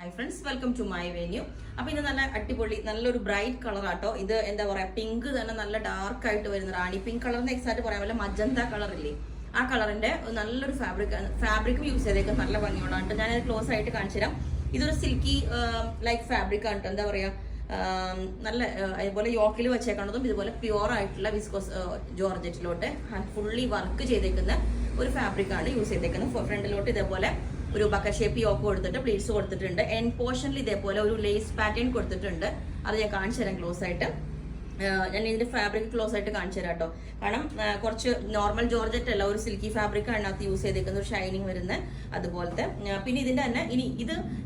High friends, welcome to my venue. അപ്പൊ ഇത് നല്ല അടിപൊളി നല്ലൊരു ബ്രൈറ്റ് കളർ ആട്ടോ. ഇത് എന്താ പറയാ, പിങ്ക് തന്നെ നല്ല ഡാർക്ക് ആയിട്ട് വരുന്ന റാണി പിങ്ക് കളറിന് എക്സാക്ട് പറയാൻ പറ്റില്ല, മജന്ത കളർ ഇല്ലേ, ആ കളറിന്റെ നല്ലൊരു ഫാബ്രിക്കും യൂസ് ചെയ്തേക്കും, നല്ല ഭംഗിയുള്ളതാണ്. ഞാൻ ക്ലോസ് ആയിട്ട് കാണിച്ചു തരാം. ഇതൊരു സിൽക്കി ലൈക്ക് ഫാബ്രിക് ആണ്, എന്താ പറയാ, നല്ല അതുപോലെ യോക്കിൽ വെച്ചേക്കുന്നതും ഇതുപോലെ പ്യുവർ ആയിട്ടുള്ള വിസ്കോസ് ജോർജറ്റിലോട്ട് ഫുള്ളി വർക്ക് ചെയ്തേക്കുന്ന ഒരു ഫാബ്രിക് ആണ് യൂസ് ചെയ്തേക്കുന്നത്. ഫ്രണ്ടിലോട്ട് ഇതേപോലെ ഒരു ബക്കറ്റ് ഷേപ്പ് യോക്ക് കൊടുത്തിട്ട് പ്ലീറ്റ്സ് കൊടുത്തിട്ടുണ്ട്. എൻഡ് പോർഷനിൽ ഇതേപോലെ ഒരു ലേസ് പാറ്റേൺ കൊടുത്തിട്ടുണ്ട്. അത് ഞാൻ കാണിച്ചു തരാം ക്ലോസ് ആയിട്ട്. ഞാൻ ഇതിന്റെ ഫാബ്രിക് ക്ലോസ് ആയിട്ട് കാണിച്ചു തരാം കേട്ടോ. കാരണം കുറച്ച് നോർമൽ ജോർജറ്റ് അല്ല, ഒരു സിൽക്കി ഫാബ്രിക് ആണ് അതിനകത്ത് യൂസ് ചെയ്തേക്കുന്ന, ഒരു ഷൈനിങ് വരുന്ന അതുപോലത്തെ. പിന്നെ ഇതിന്റെ തന്നെ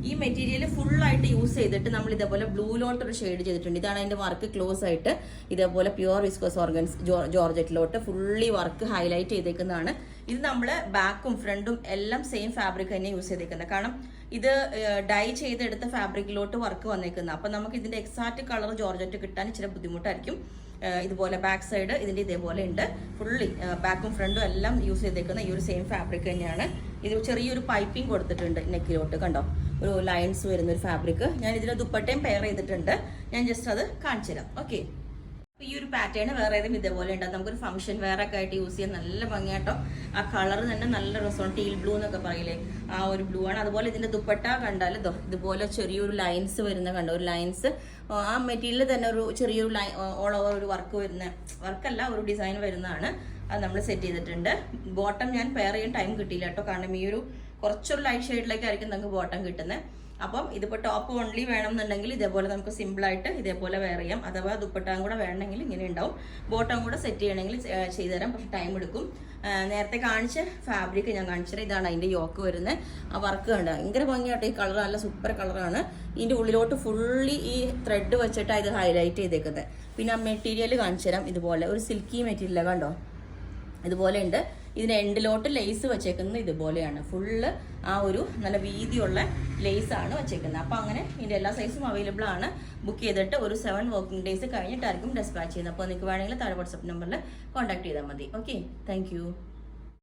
ഈ മെറ്റീരിയൽ ഫുൾ ആയിട്ട് യൂസ് ചെയ്തിട്ട് നമ്മൾ ഇതേപോലെ ബ്ലൂലോട്ട് ഒരു ഷെയ്ഡ് ചെയ്തിട്ടുണ്ട്. ഇതാണ് അതിന്റെ വർക്ക് ക്ലോസ് ആയിട്ട് ഇതേപോലെ പ്യുവർ വിസ്കോസ് ഓർഗൻസ് ജോർജറ്റിലോട്ട് ഫുള്ളി വർക്ക് ഹൈലൈറ്റ് ചെയ്തേക്കുന്നതാണ്. ഇത് നമ്മൾ ബാക്കും ഫ്രണ്ടും എല്ലാം സെയിം ഫാബ്രിക് തന്നെ യൂസ് ചെയ്തേക്കുന്നത്. കാരണം ഇത് ഡൈ ചെയ്തെടുത്ത ഫാബ്രിക്കിലോട്ട് വർക്ക് വന്നേക്കുന്നത്. അപ്പൊ നമുക്ക് ഇതിന്റെ എക്സാക്ട് കളർ ജോർജറ്റ് കിട്ടാൻ ഇച്ചിരി ബുദ്ധിമുട്ടായിരിക്കും. ഇതുപോലെ ബാക്ക് സൈഡ് ഇതിന്റെ ഇതേപോലെ ഉണ്ട്. ഫുള്ളി ബാക്കും ഫ്രണ്ടും എല്ലാം യൂസ് ചെയ്തേക്കുന്ന ഈ ഒരു സെയിം ഫാബ്രിക് തന്നെയാണ്. ഇത് ചെറിയൊരു പൈപ്പിംഗ് കൊടുത്തിട്ടുണ്ട് നെക്കിലോട്ട്, കണ്ടോ, ഒരു ലൈൻസ് വരുന്ന ഒരു ഫാബ്രിക്. ഞാൻ ഇതിന്റെ ദുപ്പട്ടയും പെയർ ചെയ്തിട്ടുണ്ട്. ഞാൻ ജസ്റ്റ് അത് കാണിച്ചു തരാം. ഓക്കെ, ഈ ഒരു പാറ്റേൺ വേറെ ഏതെങ്കിലും ഇതേപോലെ ഉണ്ടാകും. നമുക്കൊരു ഫംഗ്ഷൻ വേറെ ഒക്കെ ആയിട്ട് യൂസ് ചെയ്യാൻ നല്ല ഭംഗിയാട്ടോ. ആ കളർ തന്നെ നല്ല രസമാണ്. ടീൽ ബ്ലൂ എന്നൊക്കെ പറയില്ലേ, ആ ഒരു ബ്ലൂ ആണ്. അതുപോലെ ഇതിന്റെ ദുപ്പട്ട കണ്ടാൽ ഇതുപോലെ ചെറിയൊരു ലൈൻസ് വരുന്ന കണ്ടോ, ഒരു ലൈൻസ് ആ മെറ്റീരിയൽ തന്നെ ഒരു ചെറിയൊരു ലൈൻ ഓൾ ഓവർ ഒരു വർക്കല്ല, ഒരു ഡിസൈൻ വരുന്നതാണ്. അത് നമ്മൾ സെറ്റ് ചെയ്തിട്ടുണ്ട്. ബോട്ടം ഞാൻ പെയർ ചെയ്യാൻ ടൈം കിട്ടിയില്ല കേട്ടോ, കാരണം ഈ ഒരു കുറച്ചൊരു ലൈറ്റ് ഷെയ്ഡിലേക്കായിരിക്കും നമുക്ക് ബോട്ടം കിട്ടുന്നത്. അപ്പം ഇതിപ്പോൾ ടോപ്പ് ഓൺലി വേണമെന്നുണ്ടെങ്കിൽ ഇതേപോലെ നമുക്ക് സിമ്പിളായിട്ട് ഇതേപോലെ വെയർ ചെയ്യാം. അഥവാ ദുപ്പട്ടാൻ കൂടെ വേണമെങ്കിൽ ഇങ്ങനെ ഉണ്ടാവും. ബോട്ടം കൂടെ സെറ്റ് ചെയ്യണമെങ്കിൽ ചെയ്തുതരാം, പക്ഷെ ടൈം എടുക്കും. നേരത്തെ കാണിച്ച ഫാബ്രിക് ഞാൻ കാണിച്ചത് ഇതാണ് അതിൻ്റെ യോക്ക് വരുന്നത്. ആ വർക്ക് കണ്ട ഭയങ്കര ഭംഗിയായിട്ട്, ഈ കളർ നല്ല സൂപ്പർ കളറാണ്. ഇതിൻ്റെ ഉള്ളിലോട്ട് ഫുള്ളി ഈ ത്രെഡ് വെച്ചിട്ടാണ് ഇത് ഹൈലൈറ്റ് ചെയ്തേക്കുന്നത്. പിന്നെ ആ മെറ്റീരിയൽ കാണിച്ചു തരാം. ഇതുപോലെ ഒരു സിൽക്കി മെറ്റീരിയൽ കണ്ടോ, ഇതുപോലെ ഉണ്ട്. ഇതിന് എൻഡിലോട്ട് ലേസ് വെച്ചേക്കുന്നത് ഇതുപോലെയാണ്. ഫുള്ള് ആ ഒരു നല്ല വീതിയുള്ള ലേസ് ആണ് വെച്ചേക്കുന്നത്. അപ്പോൾ അങ്ങനെ ഇതിൻ്റെ എല്ലാ സൈസും അവൈലബിൾ ആണ്. ബുക്ക് ചെയ്തിട്ട് ഒരു 7 വർക്കിംഗ് ഡേയ്സ് കഴിഞ്ഞിട്ടായിരിക്കും ഡെസ്പാച്ച് ചെയ്യുന്നത്. അപ്പോൾ നിങ്ങൾക്ക് വേണമെങ്കിൽ താഴെ വാട്സപ്പ് നമ്പറിൽ കോൺടാക്ട് ചെയ്താൽ മതി. Okay, thank